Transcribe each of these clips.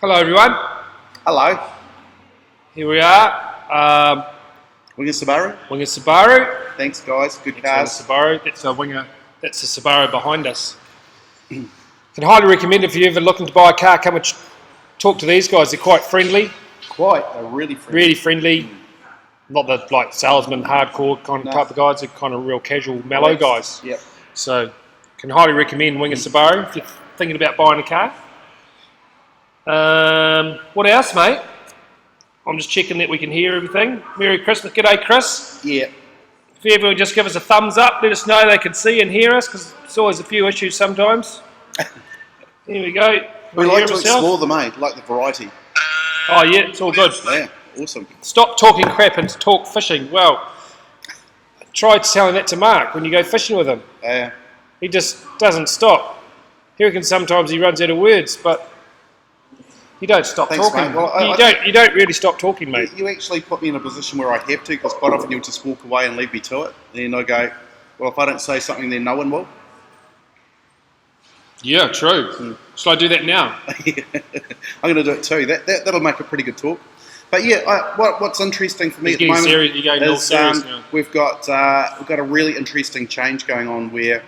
Hello everyone, Hello, here we are, Winger Subaru. Winger Subaru. Thanks, guys. Good That's cars. a Subaru, that's a Winger, that's a Subaru behind us. Can highly recommend if you're ever looking to buy a car, come and talk to these guys. They're quite friendly, They're really friendly. really friendly. Not the like salesman, hardcore kind of No. type of guys, they're kind of real casual, mellow guys. Yep. So, can highly recommend Winger Subaru if you're thinking about buying a car. What else, mate? I'm just checking that we can hear everything. Merry Christmas. G'day, Chris. Yeah. If everyone just give us a thumbs up, let us know they can see and hear us, because there's always a few issues sometimes. Here we go. We Hear like to myself? explore them, eh? Like the variety. Oh yeah, it's all good. Yeah. Awesome. Stop talking crap and talk fishing. Well, try telling that to Mark when you go fishing with him. Yeah. He just doesn't stop. He reckons sometimes he runs out of words, but you don't stop Thanks, talking. mate. Well, You don't really stop talking, mate. You actually put me in a position where I have to, because quite often you'll just walk away and leave me to it. And I go, well, if I don't say something, then no one will. Yeah, true. Shall I do that now? I'm going to do it too. That'll make a pretty good talk. But yeah, what's interesting for me He's at the getting moment serious. You're going all is serious now. we've got a really interesting change going on where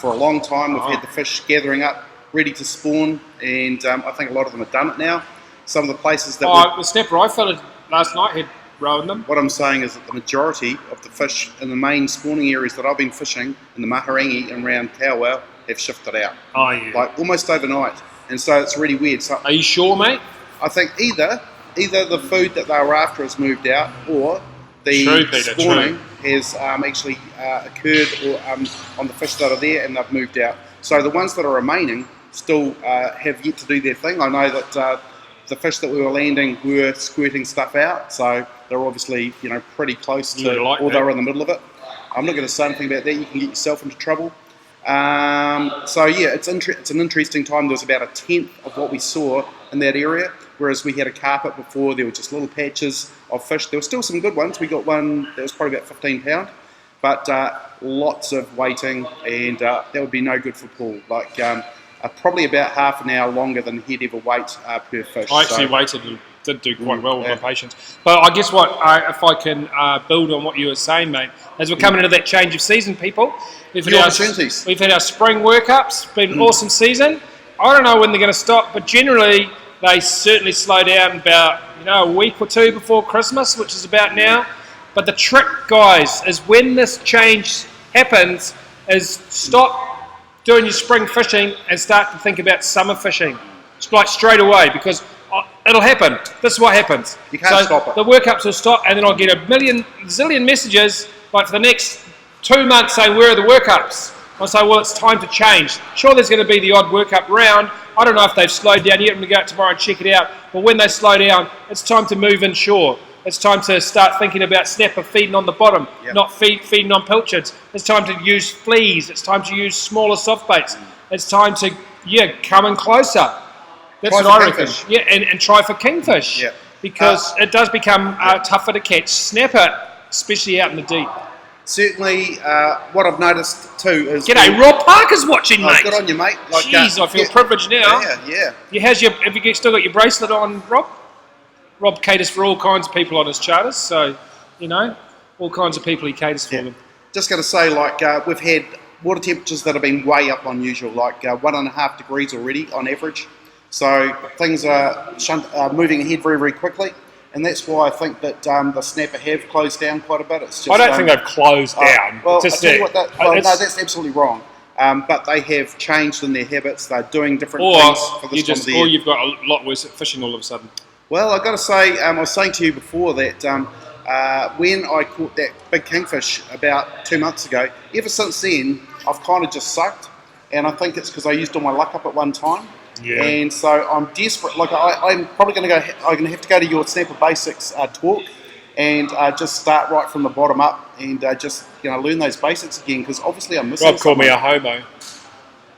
for a long time we've had the fish gathering up, ready to spawn, and I think a lot of them have done it now. Some of the places that The snapper I filled last night had rowing them. what I'm saying is that the majority of the fish in the main spawning areas that I've been fishing in the Maharangi and around Kowal have shifted out, Oh yeah. like almost overnight, and so it's really weird. So Are you sure, mate? I think either the food that they were after has moved out, or the True, Peter, spawning has actually occurred on the fish that are there, and they've moved out. So the ones that are remaining still have yet to do their thing. I know that the fish that we were landing were squirting stuff out, so they're obviously pretty close You to, like or that. they're in the middle of it. I'm not going to say anything about that. You can get yourself into trouble. So yeah, it's an interesting time. There was about a tenth of what we saw in that area, whereas we had a carpet before. There were just little patches of fish. There were still some good ones. We got one that was probably about 15 pound, but lots of waiting, and that would be no good for Paul. Like probably about half an hour longer than he'd ever wait per fish. I actually So, waited and did do quite well with yeah. my patience. But I guess what, if I can build on what you were saying, mate, as we're coming into that change of season, people, we've New had opportunities. we've had our spring workups, been an awesome season. I don't know when they're going to stop, but generally they certainly slow down about a week or two before Christmas, which is about now. But the trick, guys, is when this change happens, is stop doing your spring fishing and start to think about summer fishing. It's like straight away, because it'll happen. This is what happens. You can't stop it. The workups will stop, and then I'll get a zillion messages like for the next 2 months saying, where are the workups? I'll say, well, it's time to change. Sure, there's going to be the odd workup round. I don't know if they've slowed down yet. I'm going to go out tomorrow and check it out. But when they slow down, it's time to move inshore. It's time to start thinking about snapper feeding on the bottom, Yep. not feeding on pilchards. It's time to use fleas. It's time to use smaller soft baits. It's time to, come in closer. That's Try what for I reckon. kingfish. Yeah, and try for kingfish. Yeah. Because it does become tougher to catch snapper, especially out in the deep. Certainly, what I've noticed too is G'day, Rob Parker's watching, Oh, mate. good on you, mate. Like, Jeez, I feel yeah, privileged now. Yeah. Have you still got your bracelet on, Rob? Rob caters for all kinds of people on his charters, so, all kinds of people he caters for Yeah. them. Just going to say, like, we've had water temperatures that have been way up on usual, like 1.5 degrees already on average. So things are moving ahead very, very quickly, and that's why I think that the snapper have closed down quite a bit. It's just, I don't think they've closed down. Well, Just I tell you that- what, no, it's- that's absolutely wrong. But they have changed in their habits. They're doing different or things for this time of the year. you've got a lot worse at fishing all of a sudden. Well, I've got to say, I was saying to you before that when I caught that big kingfish about 2 months ago, ever since then, I've kind of just sucked. And I think it's because I used all my luck up at one time. Yeah. And so I'm desperate. Like, I'm probably going to go, I'm going to have to go to your Snapper Basics talk and just start right from the bottom up and just, learn those basics again, because obviously I'm missing Rob called me something. a homo.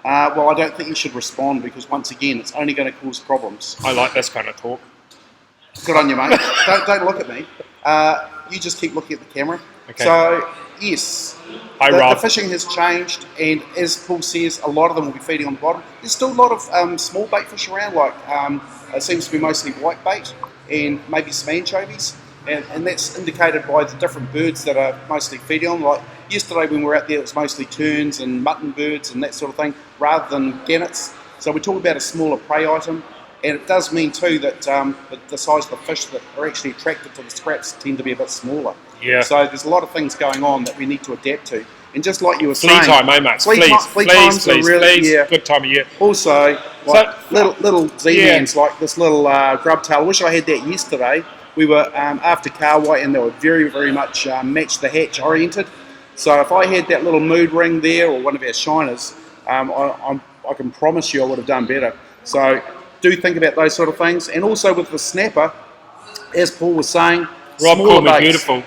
Well, I don't think you should respond, because once again, it's only going to cause problems. I like this kind of talk. Good on you, mate. don't look at me. You just keep looking at the camera. Okay. So yes, High the rod. fishing has changed, and as Paul says, a lot of them will be feeding on the bottom. There's still a lot of small bait fish around, like it seems to be mostly white bait and maybe some anchovies, and that's indicated by the different birds that are mostly feeding on. Like yesterday when we were out there, it was mostly terns and mutton birds and that sort of thing, rather than gannets. So we talk about a smaller prey item. And it does mean too that the size of the fish that are actually attracted to the scraps tend to be a bit smaller. Yeah. So there's a lot of things going on that we need to adapt to. And just like you were Flea saying, time, eh, mates? flea times are really, yeah. Good time of year. Also, like little Z-mans, Yeah. like this little grub tail. I wish I had that yesterday. We were after Carway, and they were very, very much match the hatch oriented. So if I had that little mood ring there, or one of our shiners, I can promise you I would have done better. So do think about those sort of things. And also with the snapper, as Paul was saying, Rob smaller called me baits. beautiful.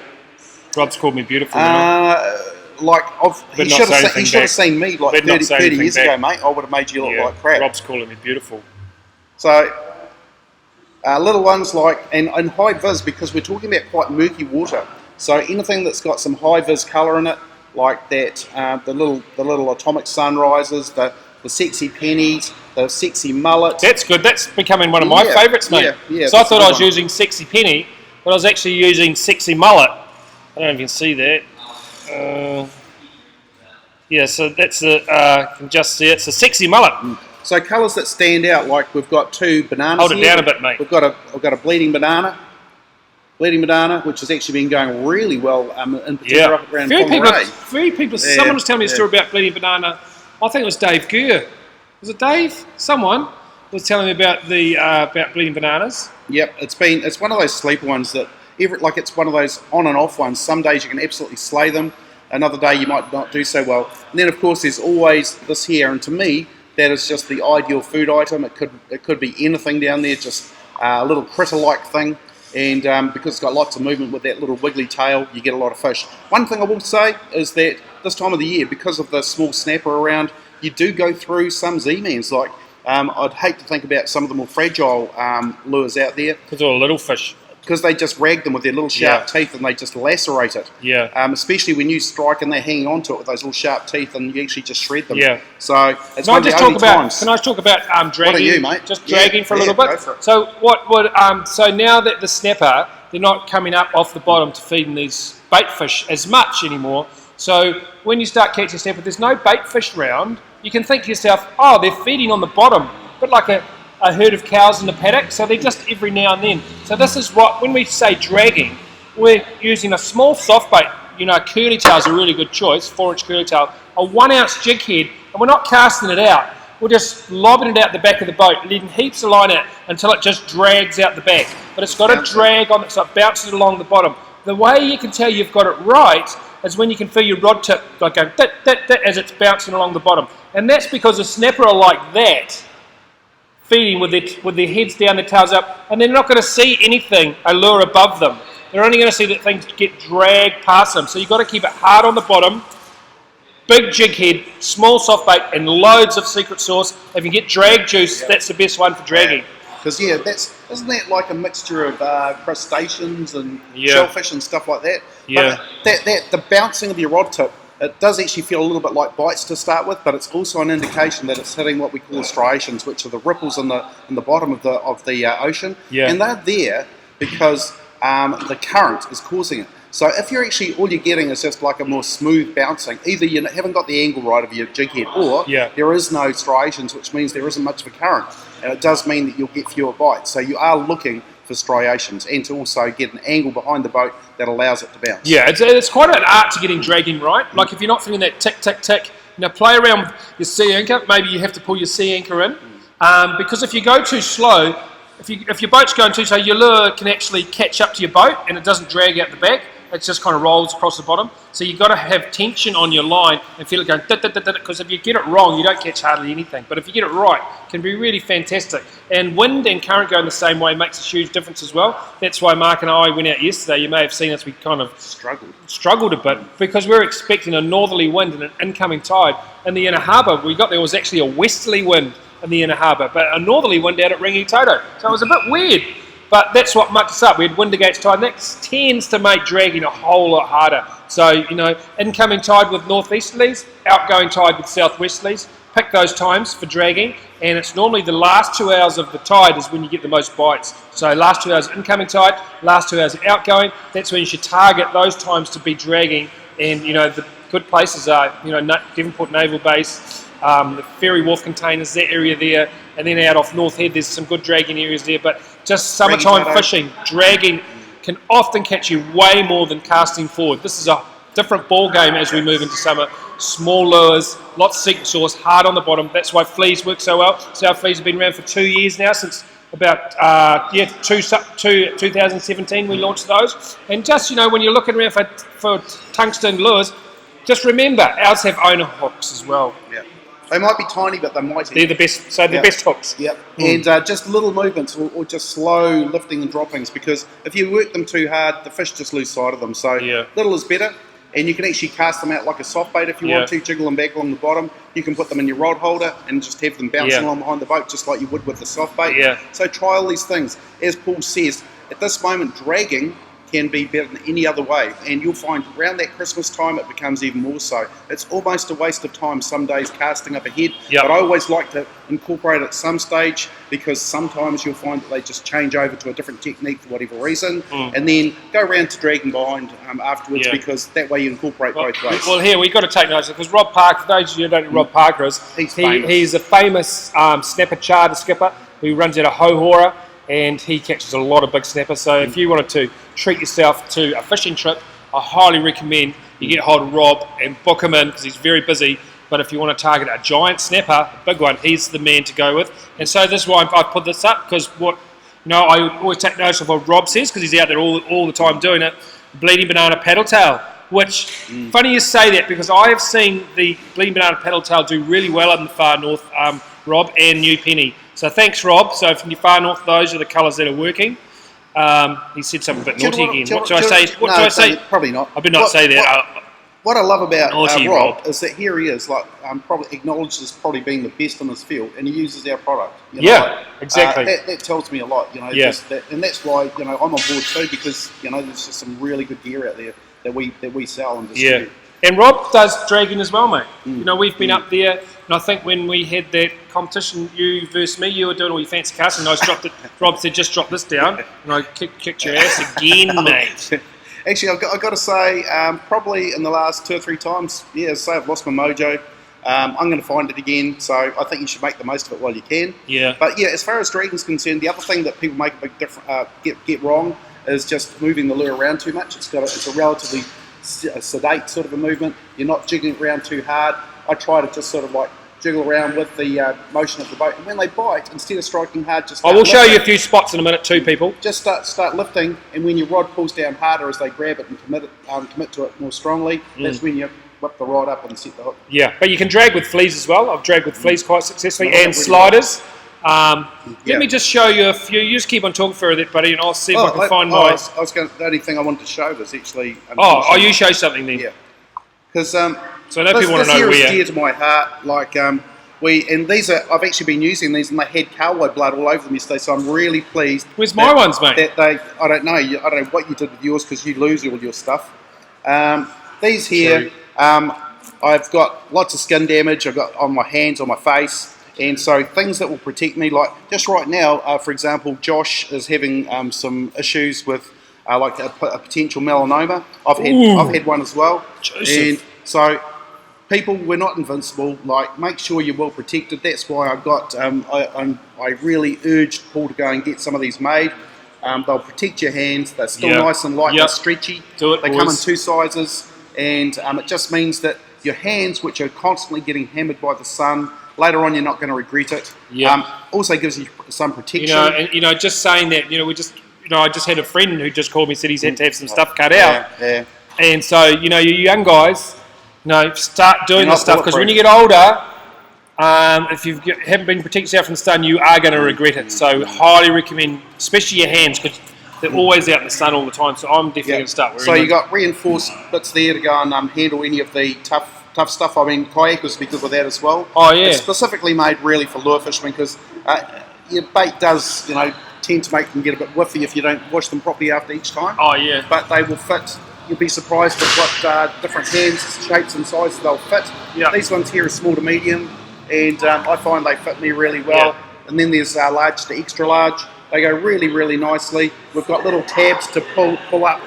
Rob's called me beautiful. You know? Like But he not should say have anything back. seen me like But not 30, say 30 anything years back. ago, mate. I would have made you look Yeah, like crap. Rob's calling me beautiful. So little ones like and high vis, because we're talking about quite murky water. So anything that's got some high vis colour in it, like that, the little atomic sunrises, the sexy pennies, the sexy mullets. That's good. That's becoming one of my Yeah, favourites, mate. yeah, So I that's a thought good I was one. using sexy penny, but I was actually using sexy mullet. I don't know if you can see that. Yeah, so that's the. Can just see it. It's a sexy mullet. So colours that stand out, like we've got two bananas. Hold it here. down a bit, mate. We've got a bleeding banana, which has actually been going really well in particular up around Very Whangarei. people. Yeah, Someone was telling me a yeah. story about bleeding banana. I think it was Dave Gurr. Was it Dave? Someone was telling me about the about bleeding bananas. Yep, it's one of those sleeper ones that it's one of those on and off ones. Some days you can absolutely slay them. Another day you might not do so well. And then of course there's always this here, and to me that is just the ideal food item. It could be anything down there, just a little critter-like thing. And because it's got lots of movement with that little wiggly tail, you get a lot of fish. One thing I will say is that this time of the year, because of the small snapper around, you do go through some Z-mans. Like I'd hate to think about some of the more fragile lures out there, Because all the little fish. because they just rag them with their little sharp teeth and they just lacerate it. Yeah. Especially when you strike and they're hanging onto it with those little sharp teeth, and you actually just shred them. Yeah. So it's Can I one of the just only talk about? times. Can I talk about dragging? What are you, mate? Just Yeah, dragging for a little yeah, bit. go for it. So what would so now that the snapper, they're not coming up off the bottom to feeding these bait fish as much anymore. So when you start catching snapper, there's no bait fish around. You can think to yourself, oh, they're feeding on the bottom, but like a herd of cows in the paddock. So they're just every now and then. So this is what, when we say dragging, we're using a small soft bait. You know, curly tail's a really good choice, 4-inch curly tail, a 1 ounce jig head, and we're not casting it out. We're just lobbing it out the back of the boat, leaving heaps of line out until it just drags out the back. But it's got to drag on it, so it bounces along the bottom. The way you can tell you've got it right is when you can feel your rod tip like going dit, dit, dit, as it's bouncing along the bottom. And that's because the snapper are like that, feeding with their heads down, their tails up, and they're not going to see anything, a lure above them. They're only going to see that things get dragged past them. So you've got to keep it hard on the bottom, big jig head, small soft bait, and loads of secret sauce. If you get drag juice, that's the best one for dragging. Because isn't that like a mixture of crustaceans and Yeah. shellfish and stuff like that? Yeah. But the bouncing of your rod tip, it does actually feel a little bit like bites to start with, but it's also an indication that it's hitting what we call striations, which are the ripples in the bottom of the ocean. Yeah. And they're there because the current is causing it. So if you're actually, all you're getting is just like a more smooth bouncing, either you haven't got the angle right of your jig head, or there is no striations, which means there isn't much of a current. And it does mean that you'll get fewer bites. So you are looking for striations, and to also get an angle behind the boat that allows it to bounce. Yeah, it's quite an art to getting dragging right. Like if you're not feeling that tick, tick, tick, play around with your sea anchor. Maybe you have to pull your sea anchor in. Because if you go too slow, if your boat's going too slow, your lure can actually catch up to your boat and it doesn't drag out the back. It just kind of rolls across the bottom. So you've got to have tension on your line and feel it going, because if you get it wrong, you don't catch hardly anything. But if you get it right, it can be really fantastic. And wind and current going the same way makes a huge difference as well. That's why Mark and I went out yesterday. You may have seen us, we kind of struggled a bit because we were expecting a northerly wind and an incoming tide. In the inner harbour, we got there was actually a westerly wind in the inner harbour, but a northerly wind out at Ringitoto. So it was a bit weird. But that's what mucked us up. We had wind against tide, and that tends to make dragging a whole lot harder. So, you know, incoming tide with northeasterlies, outgoing tide with southwesterlies. Pick those times for dragging, and it's normally the last 2 hours of the tide is when you get the most bites. So last 2 hours incoming tide, last 2 hours outgoing. That's when you should target those times to be dragging. And you know the good places are, you know, Devonport Naval Base, the Ferry Wharf Containers, that area there, and then out off North Head, there's some good dragging areas there. But just summertime fishing, dragging can often catch you way more than casting forward. This is a different ball game as we move into summer. Small lures, lots of secret sauce, hard on the bottom. That's why fleas work so well. So our fleas have been around for 2 years now, since about 2017 we launched those. And just, you know, when you're looking around for tungsten lures, just remember ours have owner hooks as well. Yeah. They might be tiny, but they're mighty. They're the best. So the best hooks. Yep. And just little movements or just slow lifting and droppings, because if you work them too hard, the fish just lose sight of them. So little is better. And you can actually cast them out like a soft bait if you want to, jiggle them back along the bottom. You can put them in your rod holder and just have them bouncing along behind the boat, just like you would with the soft bait. So try all these things. As Paul says, at this moment, dragging can be better than any other way, and you'll find around that Christmas time it becomes even more so. It's almost a waste of time some days casting up ahead, but I always like to incorporate it at some stage, because sometimes you'll find that they just change over to a different technique for whatever reason, and then go around to dragging behind afterwards, because that way you incorporate both ways. Well, here we've got to take notice, because Rob Parker, for those of you who don't know who Rob Parker is, he's a famous snapper charter skipper who runs out of Hohora, and he catches a lot of big snappers. So if you wanted to treat yourself to a fishing trip, I highly recommend you get hold of Rob and book him in, because he's very busy. But if you want to target a giant snapper, a big one, he's the man to go with. And so this is why I put this up, because I always take notice of what Rob says, because he's out there all the time doing it. Bleeding Banana Paddle Tail, which, funny you say that, because I have seen the Bleeding Banana Paddle Tail do really well in the far north, Rob, and New Penny. So thanks, Rob. So from the far north, those are the colours that are working. He said something a bit naughty again. What do I say? What do I say? Probably not. I better not say that. What I love about Naughty Rob is that here he is, probably acknowledged as probably being the best in his field, and he uses our product. Exactly. That tells me a lot, and that's why I'm on board too, because there's just some really good gear out there that we sell and distribute. And Rob does dragging as well, mate. We've been up there, and I think when we had that competition, you versus me, you were doing all your fancy casting, and I dropped it. Rob said, just drop this down, and I kicked your ass again, mate. Actually, I've got to say, probably in the last 2 or 3 times, I've lost my mojo. I'm going to find it again, so I think you should make the most of it while you can. But as far as dragging's concerned, the other thing that people make a big get wrong is just moving the lure around too much. It's a relatively sedate sort of a movement. You're not jiggling around too hard. I try to just sort of jiggle around with the motion of the boat, and when they bite, instead of striking hard, I will show you a few spots in a minute too, people. Just start lifting, and when your rod pulls down harder as they grab it and commit to it more strongly, that's when you whip the rod up and set the hook. But you can drag with fleas as well. I've dragged with fleas quite successfully, and sliders. Let me just show you a few. You just keep on talking for that, buddy, and I'll see if I can find my... The only thing I wanted to show was actually... you show something then. Because... so I know people want to know where. This is dear to my heart. And these are... I've actually been using these, and they had carwow blood all over them yesterday, so I'm really pleased. Where's my ones, mate? I don't know. I don't know what you did with yours, because you lose all your stuff. These here, I've got lots of skin damage. I've got on my hands, on my face. And so things that will protect me, like just right now, for example, Josh is having some issues with a potential melanoma. I've had one as well. Joseph. And so people, we're not invincible. Make sure you're well protected. That's why I've got. I really urged Paul to go and get some of these made. They'll protect your hands. They're still nice and light and stretchy. They come in 2 sizes, and it just means that your hands, which are constantly getting hammered by the sun, later on, you're not going to regret it. Also gives you some protection. And just saying that, I just had a friend who just called me and said he's had to have some stuff cut out. And so, you young guys, start doing this stuff, because when you get older, if you haven't been protecting yourself from the sun, you are going to regret it. So, highly recommend, especially your hands, because they're always out in the sun all the time. So, I'm definitely going to start wearing them. So, you got reinforced bits there to go and handle any of the tough stuff. I mean, kayak was because of that as well. It's specifically made really for lure fishermen, because your bait does, tend to make them get a bit whiffy if you don't wash them properly after each time. But they will fit, you'll be surprised with what different hands, shapes and sizes they'll fit. Yeah. These ones here are small to medium, and I find they fit me really well. Yeah. And then there's large to extra large. They go really, really nicely. We've got little tabs to pull up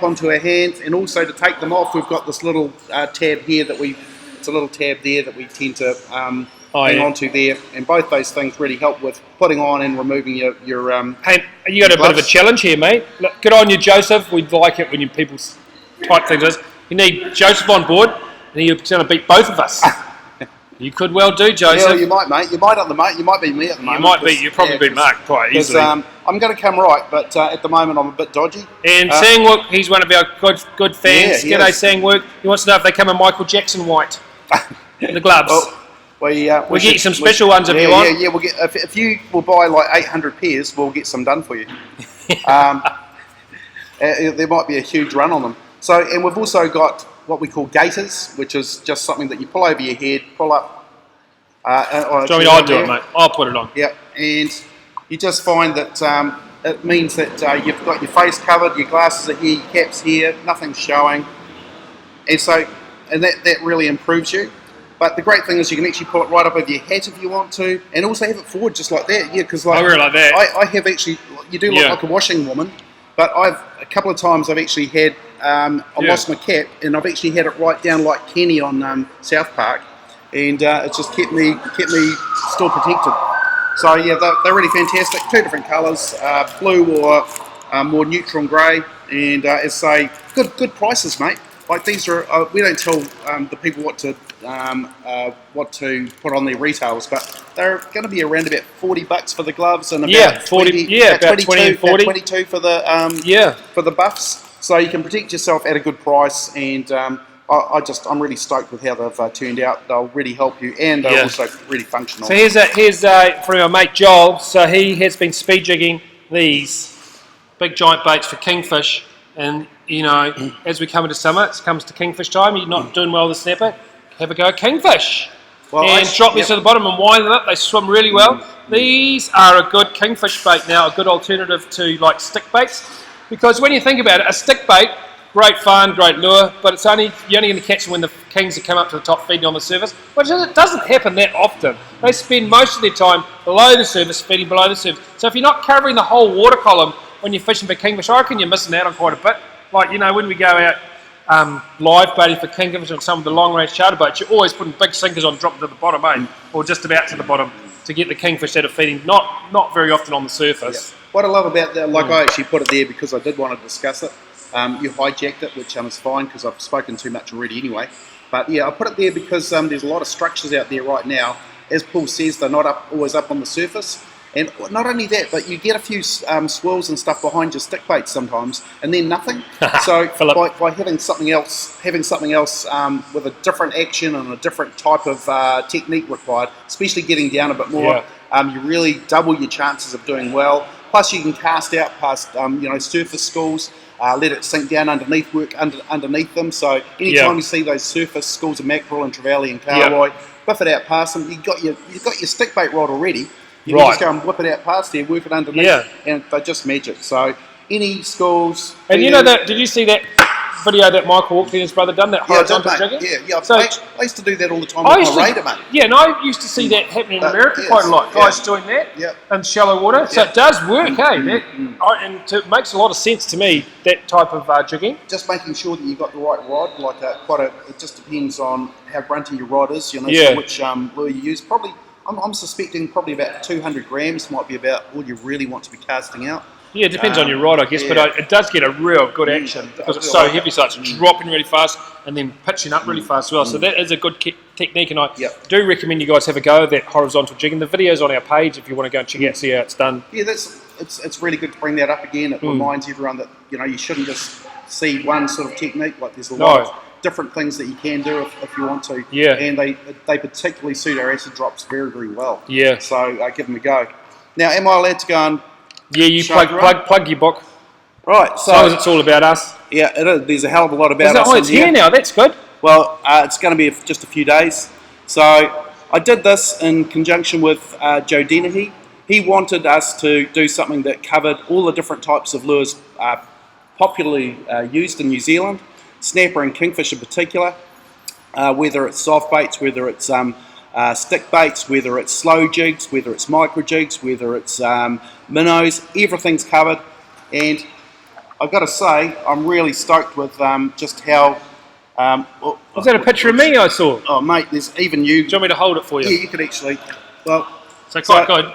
onto our hands, and also to take them off, we've got this little tab here it's a little tab there that we tend to hang onto there, and both those things really help with putting on and removing your Hey, you got a bit of a challenge here, mate. Look, good on you, Joseph. We'd like it when you people type things as. You need Joseph on board, and you're going to beat both of us. You could well do, Joseph. Yeah, you might, mate. You might at the moment. You might be me at the moment. You'll probably beat Mark quite easily. I'm going to come right, but at the moment I'm a bit dodgy. And Sangwook, he's one of our good fans. Yeah, G'day, Sangwook. He wants to know if they come in Michael Jackson white. The gloves. We'll get you some special ones if you want. Yeah, we'll get. If you will buy like 800 pairs, we'll get some done for you. There might be a huge run on them. So, and we've also got what we call gaiters, which is just something that you pull over your head, pull up. I'll do it, mate. I'll put it on. Yep, and you just find that it means that you've got your face covered, your glasses are here, your cap's here, nothing's showing, and that really improves you. But the great thing is you can actually pull it right up over your hat if you want to, and also have it forward just like that. Yeah, because I wear it like that. I have actually. You do look like a washing woman, but a couple of times I've actually had I lost my cap, and I've actually had it right down like Kenny on South Park, and it's just kept me still protected. So yeah, they're really fantastic. Two different colours, blue or more neutral grey, and as I say, good prices, mate. Like these are, we don't tell the people what to put on their retails, but they're going to be around about $40 for the gloves and about 20 and 40. about 22 for the buffs. So you can protect yourself at a good price, and I'm really stoked with how they've turned out. They'll really help you, and they're also really functional. So here's from our mate Joel. So he has been speed jigging these big giant baits for kingfish. And, you know, as we come into summer, it comes to kingfish time, you're not doing well with the snapper, have a go at kingfish. Drop these to the bottom and wind them up. They swim really well. These are a good kingfish bait now, a good alternative to, like, stick baits. Because when you think about it, a stick bait, great fun, great lure, but you're only going to catch them when the kings have come up to the top feeding on the surface, which it doesn't happen that often. They spend most of their time below the surface, feeding below the surface. So if you're not covering the whole water column when you're fishing for kingfish, I reckon you're missing out on quite a bit. Like, you know, when we go out live baiting for kingfish on some of the long-range charter boats, you're always putting big sinkers on, dropping to the bottom, or just about to the bottom, to get the kingfish that are feeding not very often on the surface. Yeah. What I love about that, like I actually put it there because I did want to discuss it. You hijacked it, which is fine because I've spoken too much already anyway. But yeah, I put it there because there's a lot of structures out there right now. As Paul says, they're not always up on the surface. And not only that, but you get a few swirls and stuff behind your stick baits sometimes, and then nothing. So by having something else with a different action and a different type of technique required, especially getting down a bit more, you really double your chances of doing well. Plus, you can cast out past surface schools, let it sink down underneath, work underneath them. So anytime you see those surface schools of mackerel and trevally and kahawai, whip it out past them. You've got your stick bait rod already. You can just go and whip it out past there, work it underneath, and they're just magic. So any schools. And you know that? Did you see that video that Michael Walkley and his brother done? That horizontal jigging? Yeah. So, I used to do that all the time with my raider, mate. Yeah, and I used to see that happening in America quite a lot. Guys doing that in shallow water. So it does work, hey? And it makes a lot of sense to me, that type of jigging. Just making sure that you've got the right rod. It just depends on how grunty your rod is. So which lure you use. Probably. I'm suspecting probably about 200 grams might be about all you really want to be casting out. Yeah, it depends on your rod, I guess, but it does get a real good action because it's so heavy, so it's dropping really fast and then pitching up really fast as well. So that is a good technique, and I do recommend you guys have a go at that horizontal jigging. The video's on our page if you want to go and check out, see how it's done. Yeah, it's really good to bring that up again. It reminds everyone that you shouldn't just see one sort of technique. Like there's a lot of different things that you can do if you want to. Yeah. And they particularly suit our acid drops very, very well. Yeah. So give them a go. Now, am I allowed to go and... Yeah, you plug your book. Right. So it's all about us. Yeah, it is. There's a hell of a lot about us. Oh, it's here now. That's good. Well, it's going to be just a few days. So I did this in conjunction with Joe Dennehy. He wanted us to do something that covered all the different types of lures popularly used in New Zealand, snapper and kingfish in particular, whether it's soft baits, whether it's stick baits, whether it's slow jigs, whether it's micro jigs, whether it's minnows, everything's covered. And I've got to say, I'm really stoked with just how... Was that a picture of me I saw? Do Oh, mate, there's even you... you want me to hold it for you? Yeah, you could actually... Well, So quite good.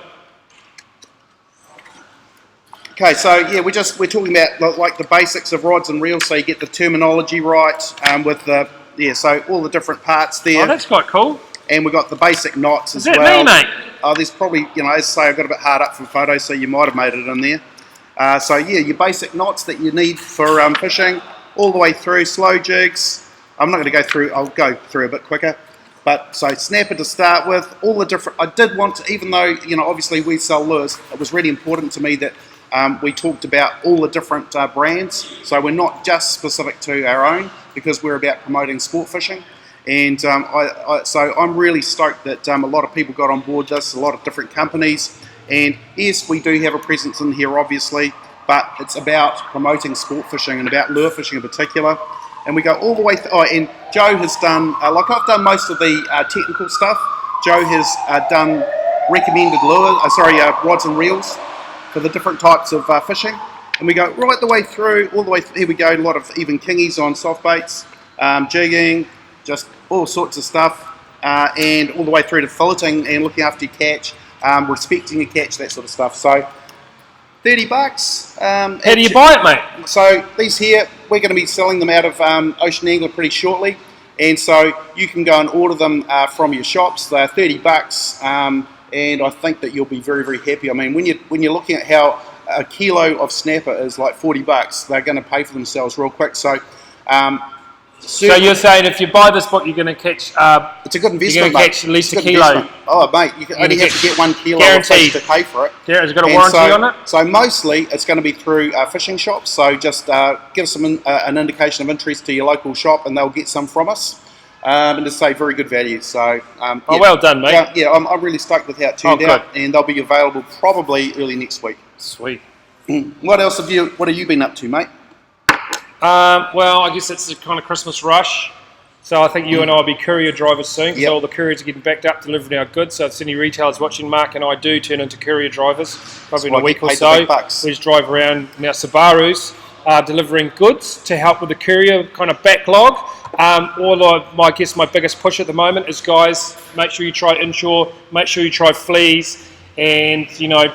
okay, so yeah, we're talking about like the basics of rods and reels, so you get the terminology right with the... Yeah, so all the different parts there. Oh, that's quite cool. And we've got the basic knots Is as that well. me, mate? Oh, there's probably, you know, as I say, I've got a bit hard up from photos, so you might have made it in there. So yeah, your basic knots that you need for fishing, all the way through, slow jigs. I'm not going to go through, I'll go through a bit quicker. But so snapper to start with, all the different, I did want to, even though, you know, obviously we sell lures, it was really important to me that we talked about all the different brands. So we're not just specific to our own, because we're about promoting sport fishing. And so I'm really stoked that a lot of people got on board this, a lot of different companies. And yes, we do have a presence in here, obviously, but it's about promoting sport fishing and about lure fishing in particular. And we go all the way and Joe has done, like I've done most of the technical stuff. Joe has done recommended rods and reels for the different types of fishing. And we go right the way through, all the way through. Here we go, a lot of even kingies on soft baits, jigging, just all sorts of stuff, and all the way through to filleting and looking after your catch, respecting your catch, that sort of stuff. So $30. How do you buy it, mate? So these here, we're going to be selling them out of Ocean Angler pretty shortly, and so you can go and order them from your shops. They're $30, and I think that you'll be very, very happy. I mean, when you're looking at how a kilo of snapper is like $40, they're going to pay for themselves real quick. So. So you're saying if you buy this book, you're going to catch... it's a good investment, you're going to catch at least a kilo. Investment. Oh, mate, you only have to get 1 kilo guaranteed of fish to pay for it. Yeah, has it got a warranty on it? So mostly it's going to be through fishing shops. So just give us an indication of interest to your local shop, and they'll get some from us. And to say very good value. So yeah. Oh, well done, mate. Yeah, I'm really stoked with how it turned out, and they'll be available probably early next week. Sweet. What have you been up to, mate? Well, I guess it's the kind of Christmas rush. So I think you and I will be courier drivers soon, because all the couriers are getting backed up delivering our goods. So if any retailers watching, Mark and I do turn into courier drivers, probably in a week or so. We just drive around in our Subarus delivering goods to help with the courier kind of backlog. I guess my biggest push at the moment is, guys, make sure you try inshore, make sure you try fleas, and, you know,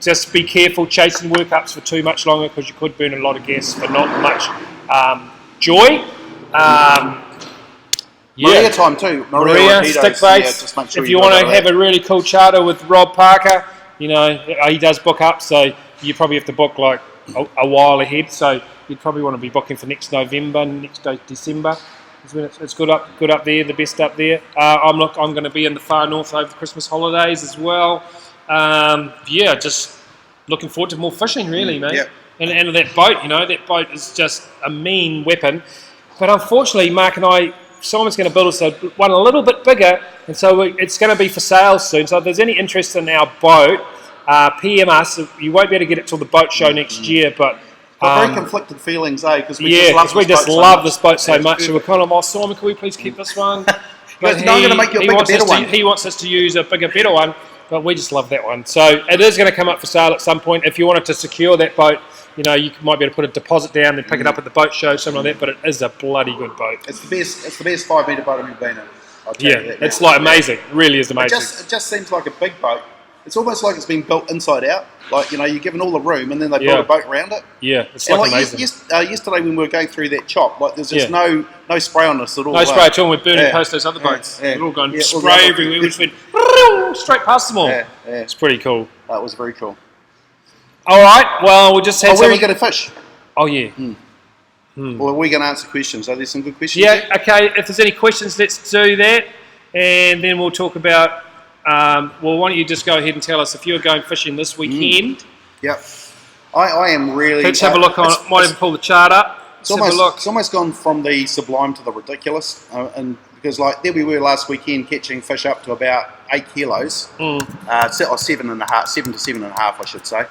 just be careful chasing workups for too much longer, because you could burn a lot of gas for not much joy. Maria time too. Maria stick baits. Yeah, sure if you want to have a really cool charter with Rob Parker, you know, he does book up, so you probably have to book like a while ahead. So you'd probably want to be booking for next November, next December. Is when it's good up there, the best up there. I'm going to be in the far north over the Christmas holidays as well. Just looking forward to more fishing, really, mate. Yep. And that boat, you know, that boat is just a mean weapon. But unfortunately, Mark and I, Simon's going to build us one a little bit bigger, and so it's going to be for sale soon. So if there's any interest in our boat, PM us. You won't be able to get it till the boat show next year, but... very conflicted feelings, because we just love this boat so much. So we're kind of, Simon, can we please keep this one? But I'm going to make you a bigger, better one. He wants us to use a bigger, better one, but we just love that one. So it is going to come up for sale at some point. If you wanted to secure that boat, you know, you might be able to put a deposit down and pick it up at the boat show, something like that. But it is a bloody good boat. It's the best 5 metre boat I've ever been in. I'll tell you that it's like amazing. It really is amazing. It just seems like a big boat. It's almost like it's been built inside out. Like, you know, you're given all the room, and then they build a boat around it. Yeah, it's like amazing. Yesterday when we were going through that chop, like there's just no spray on us at all. No spray at all. We're burning past those other boats. They're all going spray everywhere. We just went straight past them all. It's pretty cool. That was very cool. All right. Well, we'll just have where are you going to fish? Oh yeah. Well, are we going to answer questions? Are there some good questions? Yeah. Okay. If there's any questions, let's do that, and then we'll talk about. Why don't you just go ahead and tell us if you're going fishing this weekend? Yep. I am really... Let's have a look on it. Might even pull the chart up. It's almost gone from the sublime to the ridiculous. And because like there we were last weekend catching fish up to about 8 kilos. Or 7.5, 7 to 7.5, I should say.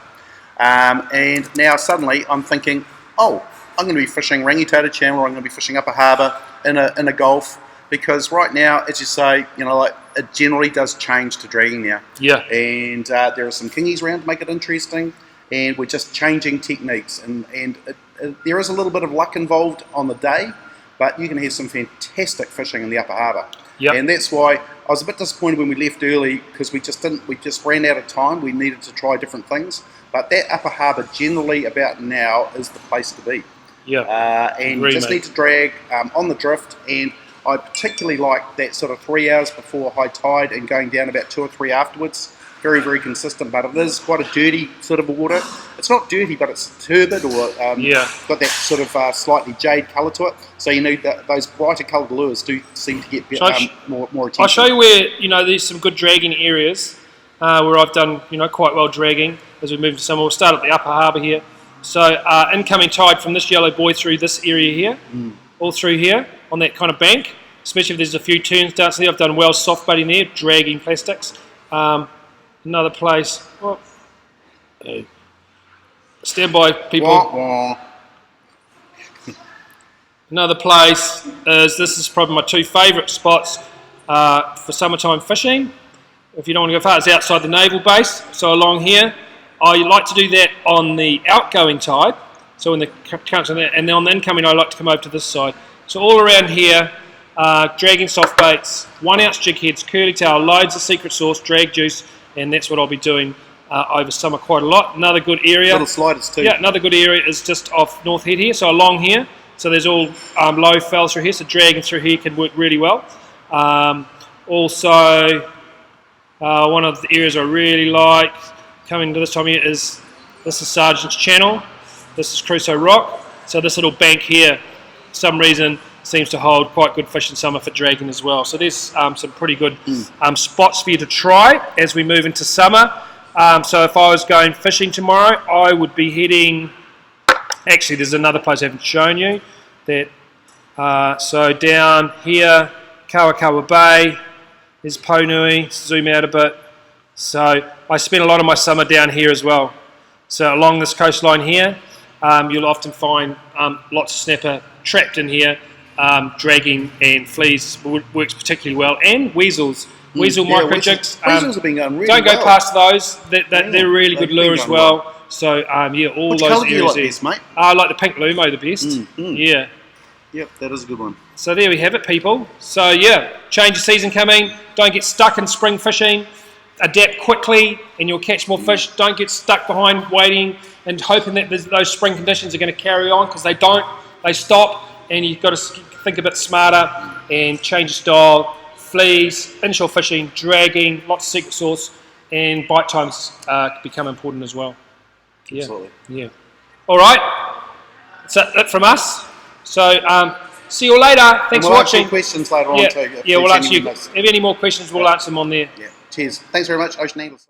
And now suddenly I'm thinking, I'm going to be fishing Rangitoto Channel, or I'm going to be fishing Upper Harbour in a Gulf, because right now, as you say, like it generally does change to dragging now. Yeah. And there are some kingies around to make it interesting, and we're just changing techniques, and there is a little bit of luck involved on the day, but you can have some fantastic fishing in the Upper Harbour. Yep. And that's why I was a bit disappointed when we left early, because we just ran out of time. We needed to try different things, but that Upper Harbour generally about now is the place to be. Yeah. And Agree, just mate. need to drag on the drift, and I particularly like that sort of 3 hours before high tide and going down about 2 or 3 afterwards. Very, very consistent, but it is quite a dirty sort of water. It's not dirty, but it's turbid, or got that sort of slightly jade colour to it. So that those brighter coloured lures do seem to get more attention. I'll show you where there's some good dragging areas where I've done quite well dragging as we move to summer. We'll start at the Upper Harbour here. So incoming tide from this yellow buoy through this area here, all through here on that kind of bank. Especially if there's a few turns down there. I've done well soft butting there, dragging plastics. Another place. Well, stand by, people. Wah, wah. Another place this is probably my two favourite spots for summertime fishing. If you don't want to go far, it's outside the naval base. So along here, I like to do that on the outgoing tide. So in the current, and then on the incoming, I like to come over to this side. So all around here, dragging soft baits, 1 ounce jig heads, curly tail, loads of secret sauce, drag juice. And that's what I'll be doing over summer quite a lot. Another good area. Little sliders too. Yeah, another good area is just off North Head here, so along here. So there's all low fells through here, so dragging through here can work really well. Also, one of the areas I really like coming to this time of year is Sergeant's Channel. This is Crusoe Rock. So this little bank here, for some reason, seems to hold quite good fish in summer for dragging as well. So there's some pretty good spots for you to try as we move into summer. So if I was going fishing tomorrow, I would be heading... Actually, there's another place I haven't shown you. So down here, Kawakawa Bay, there's Ponui, zoom out a bit. So I spend a lot of my summer down here as well. So along this coastline here, you'll often find lots of snapper trapped in here. Dragging and fleas works particularly well, and weasels. Weasel micro jigs. Weasels have been going really Don't well. go past those. They're a really good lure as well. So all Which those colour do you areas like best, mate? I like the pink Lumo the best. Yeah. Yep, that is a good one. So there we have it, people. So change of season coming. Don't get stuck in spring fishing. Adapt quickly, and you'll catch more fish. Don't get stuck behind waiting and hoping that those spring conditions are going to carry on, because they don't. They stop, and you've got to think a bit smarter and change your style. Fleas, inshore fishing, dragging, lots of secret sauce, and bite times become important as well. Yeah. Absolutely. Yeah. All right. That's it from us. So see you later. Thanks for watching. We'll answer questions later on too. Yeah, we'll answer you. If you have any more questions, we'll answer them on there. Yeah. Cheers. Thanks very much, Ocean Anglers.